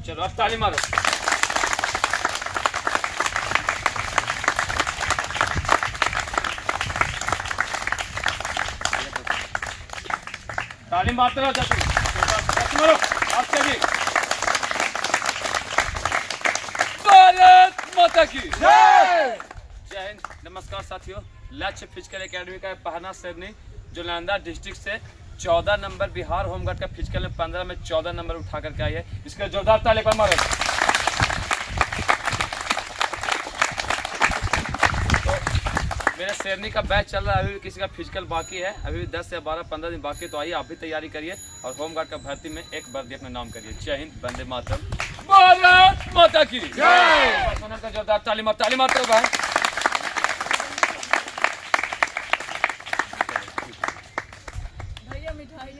चलो अब ताली मारो। ताली मारते रहो जाते मारो आपके भी। भारत माता की जय। जय हिंद। नमस्कार साथियों, लक्ष्य फिजिकल एकेडमी का पहना शेरनी जो नालंदा डिस्ट्रिक्ट से 14 नंबर बिहार होमगार्ड का फिजिकल में 15 में 14 नंबर उठा करके आई है। इसका जोरदार ताली पर मारो। तो मेरा शेरनी का बैच चल रहा है, अभी भी किसी का फिजिकल बाकी है, अभी भी 10 से 12-15 दिन बाकी है। तो आइए आप भी तैयारी करिए और होमगार्ड का भर्ती में एक बार अपना नाम करिए। जय हिंद, वंदे मातरम, भारत माता की जय। का जोरदार ताली मारते हो भाई। भैया मिठाई